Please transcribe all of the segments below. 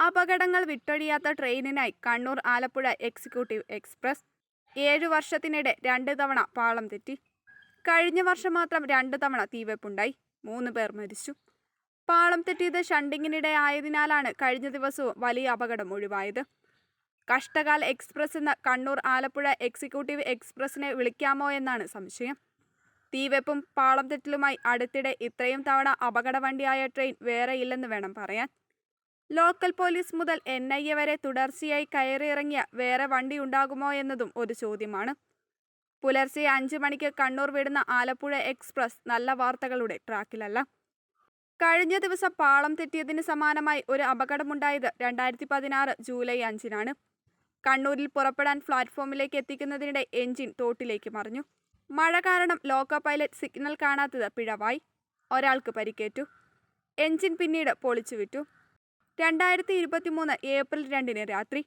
അപകടങ്ങൾ വിട്ടൊഴിയാത്ത ട്രെയിനിനായി Kannur Alappuzha executive express 7 വർഷത്തിനിടെ 2 തവണ പാളം തെറ്റി. കഴിഞ്ഞ വർഷം മാത്രം 2 തവണ തീവെപ്പുണ്ടായി. 3 പേർ മരിച്ചു. പാളം തെറ്റിയത് ഷണ്ടിങ്ങിനിടെ ആയതിനാലാണ് കഴിഞ്ഞ ദിവസവും വലിയ അപകടം ഒഴിവായത്. കഷ്ടകാൽ എക്സ്പ്രസ് എന്ന കണ്ണൂർ ആലപ്പുഴ എക്സിക്യൂട്ടീവ് എക്സ്പ്രസിനെ വിളിക്കാമോ എന്നാണ് സംശയം. തീവെപ്പും പാളം തെറ്റലുമായി അടുത്തിടെ ഇത്രയും തവണ അപകടവണ്ടിയായ ട്രെയിൻ വേറെയില്ലെന്ന് വേണം പറയാൻ. ലോക്കൽ പോലീസ് മുതൽ NIA വരെ തുടർച്ചയായി കയറിയിറങ്ങിയ വേറെ വണ്ടി ഉണ്ടാകുമോ എന്നതും ഒരു ചോദ്യമാണ്. പുലർച്ചെ 5 മണിക്ക് കണ്ണൂർ വിടുന്ന ആലപ്പുഴ എക്സ്പ്രസ് നല്ല വാർത്തകളുടെ ട്രാക്കിലല്ല. കഴിഞ്ഞ ദിവസം പാളം തെറ്റിയതിന് സമാനമായി ഒരു അപകടമുണ്ടായത് 2016 ജൂലൈ 5-നാണ്. കണ്ണൂരിൽ പുറപ്പെടാൻ പ്ലാറ്റ്ഫോമിലേക്ക് എത്തിക്കുന്നതിനിടെ എഞ്ചിൻ തോട്ടിലേക്ക് മറിഞ്ഞു. മഴ കാരണം ലോക്കോ പൈലറ്റ് സിഗ്നൽ കാണാത്തത് പിഴവായി. ഒരാൾക്ക് പരിക്കേറ്റു. എഞ്ചിൻ പിന്നീട് പൊളിച്ചുവിറ്റു. 2023 ഏപ്രിൽ 2-ന് രാത്രി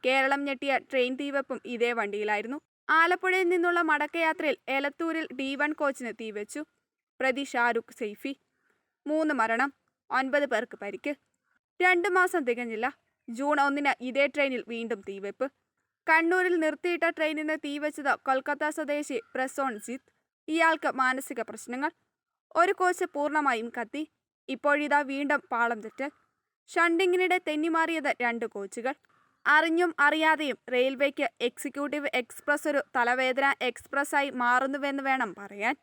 കേരളം ഞെട്ടിയ ട്രെയിൻ തീവെപ്പും ഇതേ വണ്ടിയിലായിരുന്നു. ആലപ്പുഴയിൽ നിന്നുള്ള മടക്കയാത്രയിൽ എലത്തൂരിൽ D1 കോച്ചിന് തീവെച്ചു. പ്രതി ഷാരൂഖ് സൈഫി. 3 മരണം, 9 പേർക്ക് പരിക്ക്. 2 മാസം തികഞ്ഞില്ല. ജൂൺ 1-ന് ഇതേ ട്രെയിനിൽ വീണ്ടും തീവെപ്പ്. കണ്ണൂരിൽ നിർത്തിയിട്ട ട്രെയിനിന് തീവെച്ചത് കൊൽക്കത്ത സ്വദേശി പ്രസോൺജിത്ത്. ഇയാൾക്ക് മാനസിക പ്രശ്നങ്ങൾ. ഒരു കോച്ച് പൂർണ്ണമായും കത്തി. ഇപ്പോഴിതാ വീണ്ടും പാളം തെറ്റൽ. ഷണ്ടിങ്ങിനിടെ തെന്നിമാറിയത് 2 കോച്ചുകൾ. അറിഞ്ഞും അറിയാതെയും റെയിൽവേക്ക് എക്സിക്യൂട്ടീവ് എക്സ്പ്രസ് ഒരു തലവേദന എക്സ്പ്രസ്സായി മാറുന്നുവെന്ന് വേണം പറയാൻ.